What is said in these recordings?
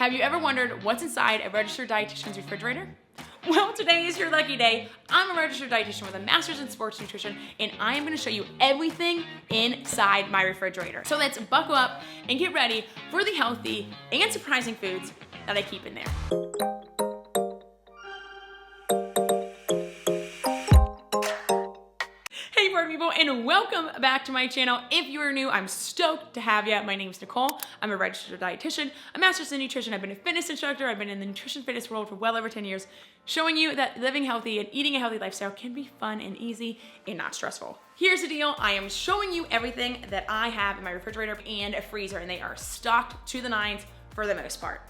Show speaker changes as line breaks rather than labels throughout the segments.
Have you ever wondered what's inside a registered dietitian's refrigerator? Well, today is your lucky day. I'm a registered dietitian with a master's in sports nutrition, and I am gonna show you everything inside my refrigerator. So let's buckle up and get ready for the healthy and surprising foods that I keep in there. Hey party people, and welcome back to my channel. If you are new, I'm stoked to have you. My name is Nicole. I'm a registered dietitian, a master's in nutrition. I've been a fitness instructor. I've been in the nutrition fitness world for well over 10 years, showing you that living healthy and eating a healthy lifestyle can be fun and easy and not stressful. Here's the deal. I am showing you everything that I have in my refrigerator and a freezer, and they are stocked to the nines for the most part.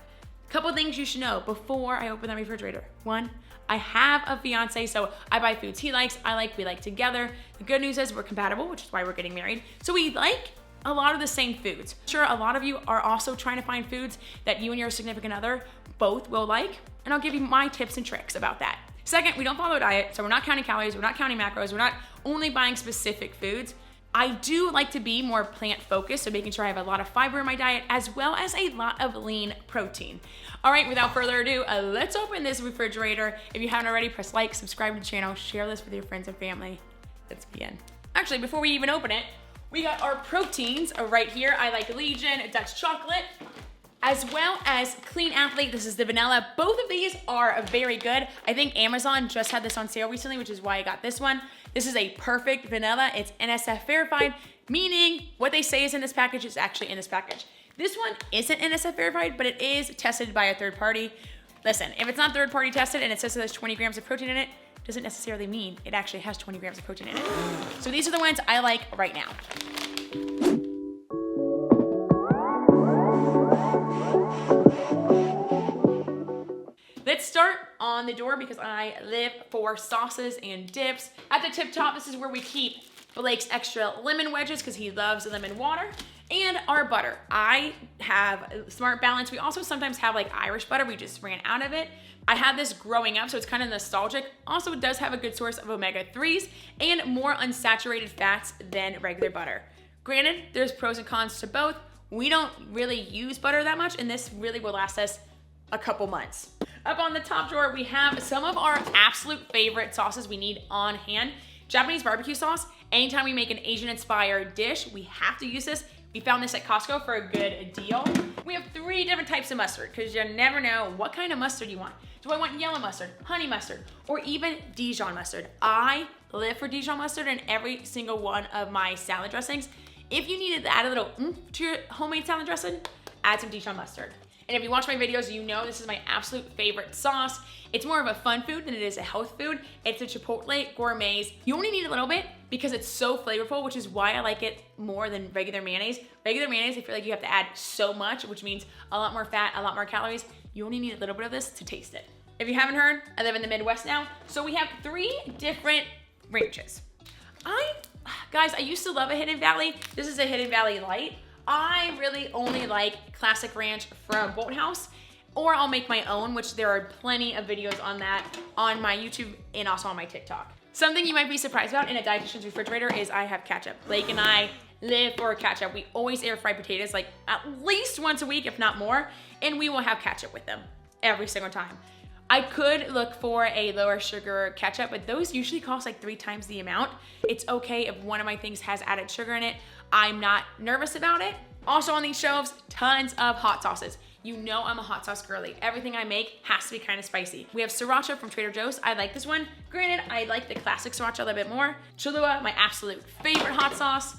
Couple things you should know before I open that refrigerator. One, I have a fiance, so I buy foods he likes, I like, we like together. The good news is we're compatible, which is why we're getting married. So we like a lot of the same foods. Sure, a lot of you are also trying to find foods that you and your significant other both will like, and I'll give you my tips and tricks about that. Second, we don't follow a diet, so we're not counting calories, we're not counting macros, we're not only buying specific foods. I do like to be more plant focused, so making sure I have a lot of fiber in my diet as well as a lot of lean protein. All right, without further ado, let's open this refrigerator. If you haven't already, press like, subscribe to the channel, share this with your friends and family. Let's begin. Actually, before we even open it, we got our proteins right here. I like Legion, Dutch chocolate, as well as Clean Athlete. This is the vanilla. Both of these are very good. I think Amazon just had this on sale recently, which is why I got this one. This is a perfect vanilla. It's NSF verified, meaning what they say is in this package is actually in this package. This one isn't NSF verified, but it is tested by a third party. Listen, if it's not third party tested and it says there's 20 grams of protein in it, doesn't necessarily mean it actually has 20 grams of protein in it. So these are the ones I like right now. Let's start on the door because I live for sauces and dips. At the tip top, this is where we keep Blake's extra lemon wedges because he loves lemon water, and our butter. I have Smart Balance. We also sometimes have like Irish butter. We just ran out of it. I had this growing up, so it's kind of nostalgic. Also, it does have a good source of omega-3s and more unsaturated fats than regular butter. Granted, there's pros and cons to both. We don't really use butter that much, and this really will last us a couple months. Up on the top drawer, we have some of our absolute favorite sauces we need on hand. Japanese barbecue sauce. Anytime we make an Asian-inspired dish, we have to use this. We found this at Costco for a good deal. We have 3 different types of mustard because you never know what kind of mustard you want. Do I want yellow mustard, honey mustard, or even Dijon mustard? I live for Dijon mustard in every single one of my salad dressings. If you needed to add a little oomph to your homemade salad dressing, add some Dijon mustard. And if you watch my videos, you know this is my absolute favorite sauce. It's more of a fun food than it is a health food. It's a Chipotle Gourmets. You only need a little bit because it's so flavorful, which is why I like it more than regular mayonnaise. Regular mayonnaise, I feel like you have to add so much, which means a lot more fat, a lot more calories. You only need a little bit of this to taste it. If you haven't heard, I live in the Midwest now. So we have 3 different ranches. Guys, I used to love a Hidden Valley. This is a Hidden Valley Light. I really only like classic ranch from Bolthouse, or I'll make my own, which there are plenty of videos on that on my YouTube and also on my TikTok. Something you might be surprised about in a dietitian's refrigerator is I have ketchup. Blake and I live for ketchup. We always air fry potatoes like at least once a week, if not more, and we will have ketchup with them every single time. I could look for a lower sugar ketchup, but those usually cost like 3 times the amount. It's okay if one of my things has added sugar in it. I'm not nervous about it. Also on these shelves, tons of hot sauces. You know I'm a hot sauce girly. Everything I make has to be kind of spicy. We have sriracha from Trader Joe's. I like this one. Granted, I like the classic sriracha a little bit more. Cholula, my absolute favorite hot sauce.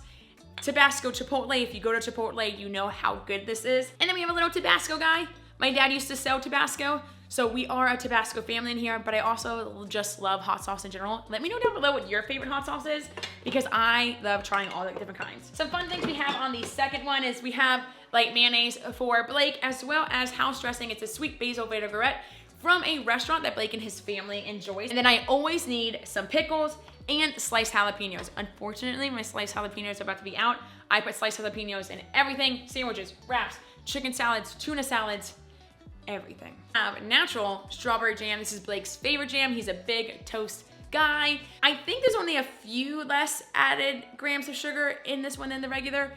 Tabasco Chipotle. If you go to Chipotle, you know how good this is. And then we have a little Tabasco guy. My dad used to sell Tabasco, so we are a Tabasco family in here, but I also just love hot sauce in general. Let me know down below what your favorite hot sauce is because I love trying all the different kinds. Some fun things we have on the second one is we have like mayonnaise for Blake as well as house dressing. It's a sweet basil vinaigrette from a restaurant that Blake and his family enjoys. And then I always need some pickles and sliced jalapenos. Unfortunately, my sliced jalapenos are about to be out. I put sliced jalapenos in everything, sandwiches, wraps, chicken salads, tuna salads, everything. I have natural strawberry jam. This is Blake's favorite jam. He's a big toast guy. I think there's only a few less added grams of sugar in this one than the regular.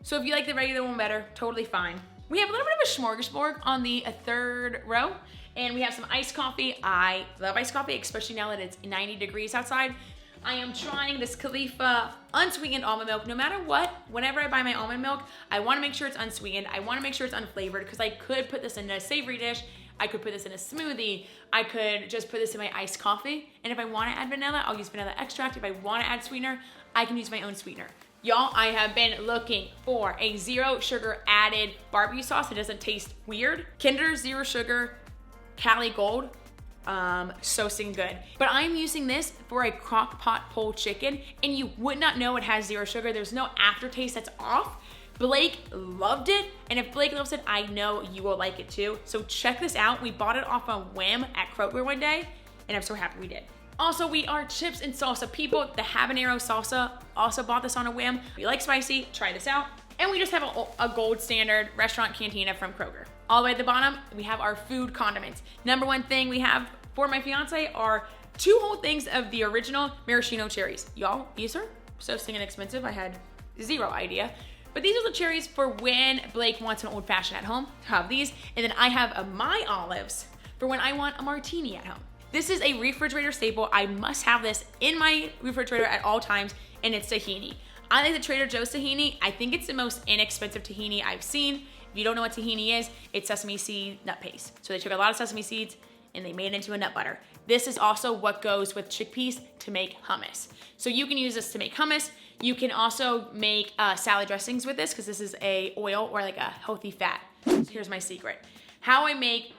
So if you like the regular one better, totally fine. We have a little bit of a smorgasbord on the third row, and we have some iced coffee. I love iced coffee, especially now that it's 90 degrees outside. I am trying this Khalifa unsweetened almond milk. No matter what, whenever I buy my almond milk, I wanna make sure it's unsweetened. I wanna make sure it's unflavored, because I could put this in a savory dish, I could put this in a smoothie, I could just put this in my iced coffee, and if I wanna add vanilla, I'll use vanilla extract. If I wanna add sweetener, I can use my own sweetener. Y'all, I have been looking for a zero sugar added barbecue sauce that doesn't taste weird. Kinder Zero Sugar Cali Gold, so stinking good. But I'm using this for a crock pot pulled chicken, and you would not know it has zero sugar. There's no aftertaste that's off. Blake loved it, and if Blake loves it, I know you will like it too. So check this out. We bought it off a whim at Kroger one day, and I'm so happy we did. Also, we are chips and salsa people. The habanero salsa, also bought this on a whim. If you like spicy, try this out. And we just have a gold standard restaurant cantina from Kroger. All the way at the bottom, we have our food condiments. Number one thing we have for my fiance are 2 whole things of the original maraschino cherries. Y'all, these are so stinking expensive. I had zero idea. But these are the cherries for when Blake wants an old fashioned at home. I have these. And then I have my olives for when I want a martini at home. This is a refrigerator staple. I must have this in my refrigerator at all times, and it's tahini. I like the Trader Joe's tahini. I think it's the most inexpensive tahini I've seen. If you don't know what tahini is, it's sesame seed nut paste. So they took a lot of sesame seeds and they made it into a nut butter. This is also what goes with chickpeas to make hummus. So you can use this to make hummus. You can also make salad dressings with this, because this is a oil or like a healthy fat. So here's my secret. How I make,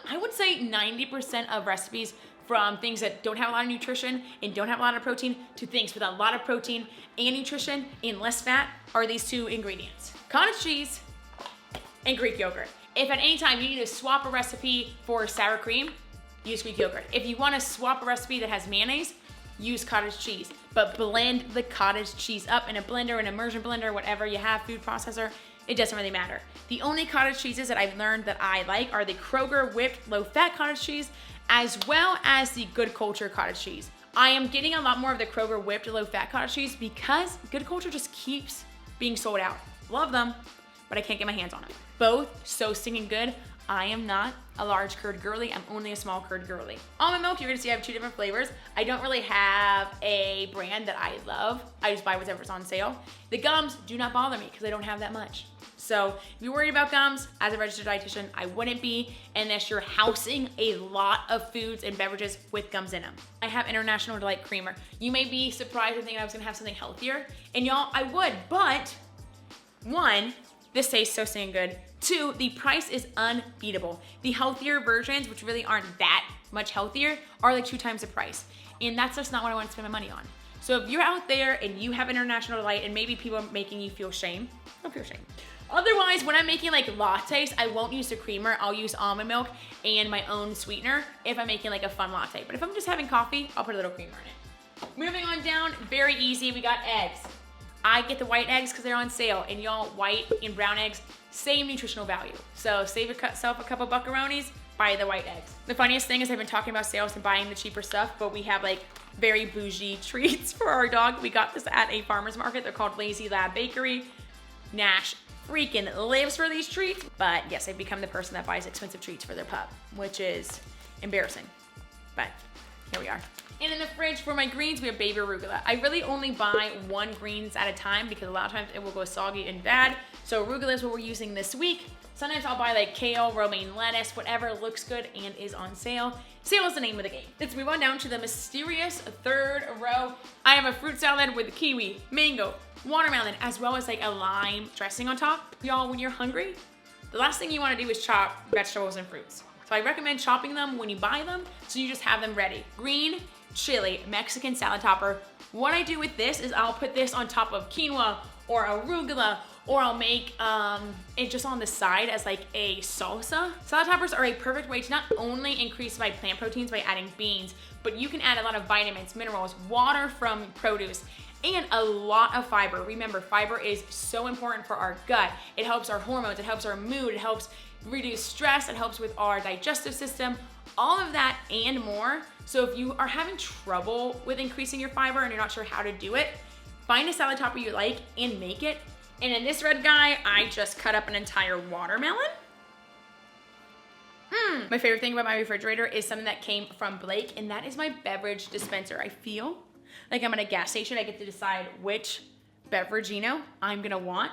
I would say 90% of recipes, from things that don't have a lot of nutrition and don't have a lot of protein to things with a lot of protein and nutrition and less fat, are these 2 ingredients: cottage cheese and Greek yogurt. If at any time you need to swap a recipe for sour cream, use Greek yogurt. If you want to swap a recipe that has mayonnaise, use cottage cheese. But blend the cottage cheese up in a blender, an immersion blender, whatever you have, food processor. It doesn't really matter. The only cottage cheeses that I've learned that I like are the Kroger whipped low-fat cottage cheese, as well as the Good Culture cottage cheese. I am getting a lot more of the Kroger whipped low-fat cottage cheese because Good Culture just keeps being sold out. Love them, but I can't get my hands on them. Both so stinking good. I am not a large curd girly. I'm only a small curd girly. Almond milk, you're gonna see I have 2 different flavors. I don't really have a brand that I love. I just buy whatever's on sale. The gums do not bother me because I don't have that much. So if you're worried about gums, as a registered dietitian, I wouldn't be unless you're housing a lot of foods and beverages with gums in them. I have International Delight Creamer. You may be surprised and thinking I was gonna have something healthier. And y'all, I would, but 1, this tastes so stinking good. 2, the price is unbeatable. The healthier versions, which really aren't that much healthier, are like 2 times the price. And that's just not what I want to spend my money on. So if you're out there and you have International Delight and maybe people are making you feel shame, don't feel shame. Otherwise, when I'm making like lattes, I won't use the creamer. I'll use almond milk and my own sweetener if I'm making like a fun latte. But if I'm just having coffee, I'll put a little creamer in it. Moving on down, very easy, we got eggs. I get the white eggs because they're on sale, and y'all, white and brown eggs, same nutritional value. So save yourself a couple buckaroonies, buy the white eggs. The funniest thing is I've been talking about sales and buying the cheaper stuff, but we have like very bougie treats for our dog. We got this at a farmer's market. They're called Lazy Lab Bakery. Nash freaking lives for these treats. But yes, I've become the person that buys expensive treats for their pup, which is embarrassing. But here we are. And in the fridge for my greens, we have baby arugula. I really only buy 1 greens at a time because a lot of times it will go soggy and bad. So arugula is what we're using this week. Sometimes I'll buy like kale, romaine lettuce, whatever looks good and is on sale. Sale is the name of the game. Let's move on down to the mysterious 3rd row. I have a fruit salad with kiwi, mango, watermelon, as well as like a lime dressing on top. Y'all, when you're hungry, the last thing you want to do is chop vegetables and fruits. So I recommend chopping them when you buy them, so you just have them ready. Green chili Mexican salad topper. What I do with this is I'll put this on top of quinoa or arugula, or I'll make it just on the side as like a salsa. Salad toppers are a perfect way to not only increase my plant proteins by adding beans, but you can add a lot of vitamins, minerals, water from produce, and a lot of fiber. Remember, fiber is so important for our gut. It helps our hormones, it helps our mood, it helps reduce stress, it helps with our digestive system, all of that and more. So if you are having trouble with increasing your fiber and you're not sure how to do it, find a salad topper you like and make it. And in this red guy, I just cut up an entire watermelon. My favorite thing about my refrigerator is something that came from Blake, and that is my beverage dispenser. I feel like I'm at a gas station. I get to decide which beverage, I'm gonna want.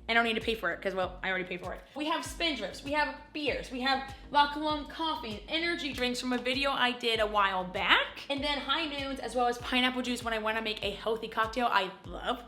I don't need to pay for it because, well, I already paid for it. We have Spindrifts, we have beers, we have La Colombe coffee, energy drinks from a video I did a while back, and then High Noons, as well as pineapple juice when I want to make a healthy cocktail. I love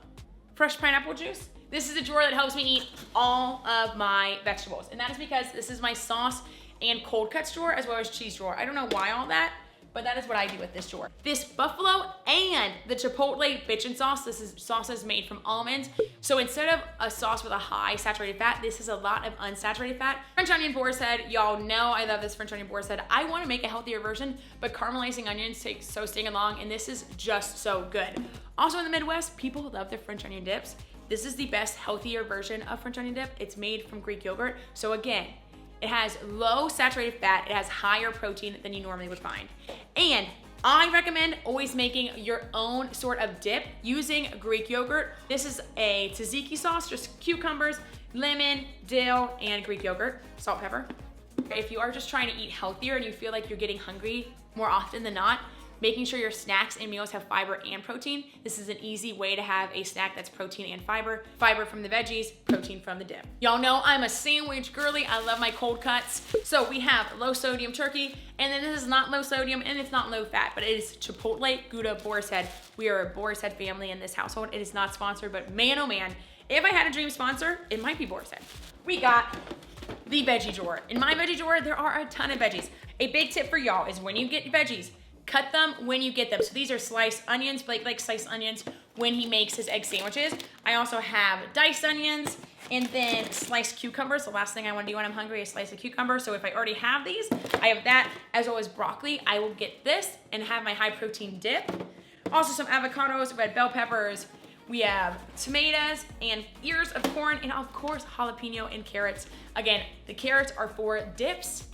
fresh pineapple juice. This is a drawer that helps me eat all of my vegetables, and that is because this is my sauce and cold cuts drawer, as well as cheese drawer. I don't know why all that, but that is what I do with this drawer. This buffalo and the chipotle bitchin' sauce, sauce is made from almonds. So instead of a sauce with a high saturated fat, this is a lot of unsaturated fat. French onion boar's head, y'all know I love this French onion boar's head. I wanna make a healthier version, but caramelizing onions takes so stinking long, and this is just so good. Also in the Midwest, people love their French onion dips. This is the best, healthier version of French onion dip. It's made from Greek yogurt. So again, it has low saturated fat, it has higher protein than you normally would find. And I recommend always making your own sort of dip using Greek yogurt. This is a tzatziki sauce, just cucumbers, lemon, dill, and Greek yogurt, salt, pepper. If you are just trying to eat healthier and you feel like you're getting hungry more often than not, making sure your snacks and meals have fiber and protein. This is an easy way to have a snack that's protein and fiber. Fiber from the veggies, protein from the dip. Y'all know I'm a sandwich girly. I love my cold cuts. So we have low sodium turkey, and then this is not low sodium and it's not low fat, but it is Chipotle Gouda Boar's Head. We are a Boar's Head family in this household. It is not sponsored, but man, oh man, if I had a dream sponsor, it might be Boar's Head. We got the veggie drawer. In my veggie drawer, there are a ton of veggies. A big tip for y'all is when you get veggies, cut them when you get them. So these are sliced onions. Blake likes sliced onions when he makes his egg sandwiches. I also have diced onions and then sliced cucumbers. The last thing I want to do when I'm hungry is slice a cucumber. So if I already have these, I have that, as well as broccoli. I will get this and have my high protein dip. Also some avocados, red bell peppers. We have tomatoes and ears of corn, and of course jalapeno and carrots. Again, the carrots are for dips.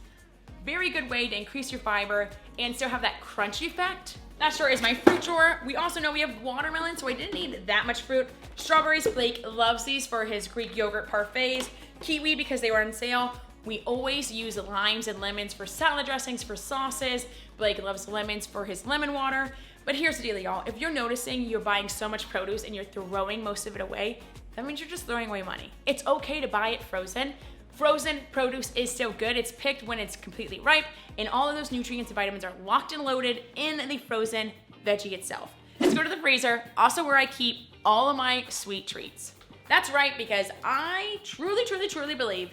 Very good way to increase your fiber and still have that crunchy effect. That drawer is my fruit drawer. We also know we have watermelon, so I didn't need that much fruit. Strawberries, Blake loves these for his Greek yogurt parfaits. Kiwi because they were on sale. We always use limes and lemons for salad dressings, for sauces. Blake loves lemons for his lemon water. But here's the deal, y'all. If you're noticing you're buying so much produce and you're throwing most of it away, that means you're just throwing away money. It's okay to buy it frozen. Frozen produce is still good. It's picked when it's completely ripe, and all of those nutrients and vitamins are locked and loaded in the frozen veggie itself. Let's go to the freezer, also where I keep all of my sweet treats. That's right, because I truly, truly, truly believe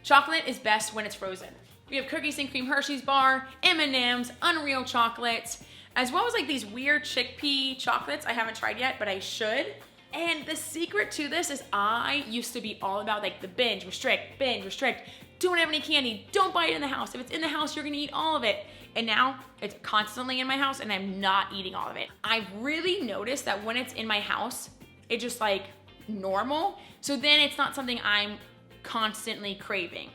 chocolate is best when it's frozen. We have cookies and cream Hershey's bar, M&M's, Unreal chocolates, as well as like these weird chickpea chocolates I haven't tried yet, but I should. And the secret to this is I used to be all about like the binge, restrict, don't have any candy, don't buy it in the house. If it's in the house, you're gonna eat all of it. And now it's constantly in my house and I'm not eating all of it. I've really noticed that when it's in my house, it's just like normal. So then it's not something I'm constantly craving.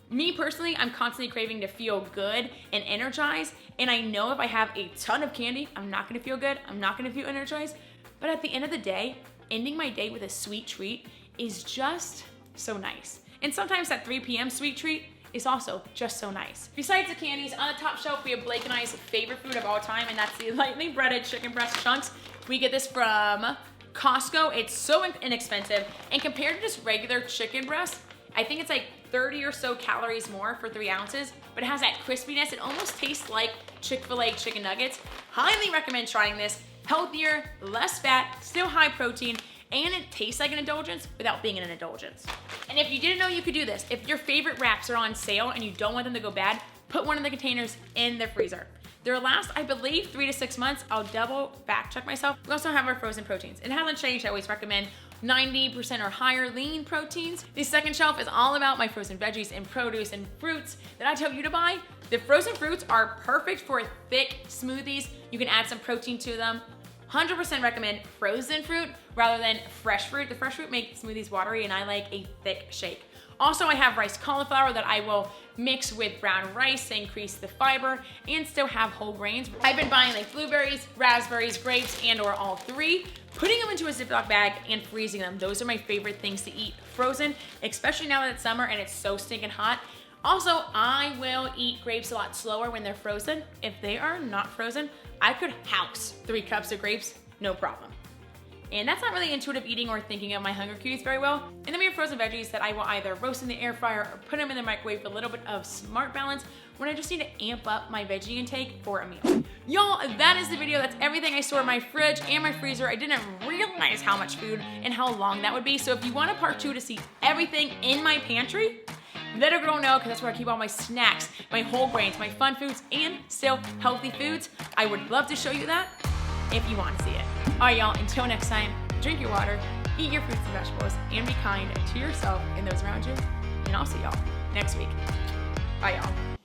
Me personally, I'm constantly craving to feel good and energized. And I know if I have a ton of candy, I'm not gonna feel good, I'm not gonna feel energized. But at the end of the day, ending my day with a sweet treat is just so nice. And sometimes that 3 p.m. sweet treat is also just so nice. Besides the candies, on the top shelf, we have Blake and I's favorite food of all time, and that's the lightly breaded chicken breast chunks. We get this from Costco. It's so inexpensive, and compared to just regular chicken breast, I think it's like 30 or so calories more for 3 ounces, but it has that crispiness. It almost tastes like Chick-fil-A chicken nuggets. Highly recommend trying this. Healthier, less fat, still high protein, and it tastes like an indulgence without being an indulgence. And if you didn't know you could do this, if your favorite wraps are on sale and you don't want them to go bad, put one of the containers in the freezer. They'll last, I believe, 3 to 6 months. I'll double fact check myself. We also have our frozen proteins. It hasn't changed. I always recommend 90% or higher lean proteins. The second shelf is all about my frozen veggies and produce and fruits that I tell you to buy. The frozen fruits are perfect for thick smoothies. You can add some protein to them. 100% recommend frozen fruit rather than fresh fruit. The fresh fruit makes smoothies watery and I like a thick shake. Also, I have rice cauliflower that I will mix with brown rice to increase the fiber and still have whole grains. I've been buying like blueberries, raspberries, grapes, and or all three, putting them into a Ziploc bag and freezing them. Those are my favorite things to eat frozen, especially now that it's summer and it's so stinking hot. Also, I will eat grapes a lot slower when they're frozen. If they are not frozen, I could house 3 cups of grapes, no problem. And that's not really intuitive eating or thinking of my hunger cues very well. And then we have frozen veggies that I will either roast in the air fryer or put them in the microwave for a little bit of smart balance when I just need to amp up my veggie intake for a meal. Y'all, that is the video. That's everything I store in my fridge and my freezer. I didn't realize how much food and how long that would be. So if you want a part 2 to see everything in my pantry, let a girl know, because that's where I keep all my snacks, my whole grains, my fun foods, and still healthy foods. I would love to show you that if you want to see it. All right, y'all, until next time, drink your water, eat your fruits and vegetables, and be kind to yourself and those around you. And I'll see y'all next week. Bye, y'all.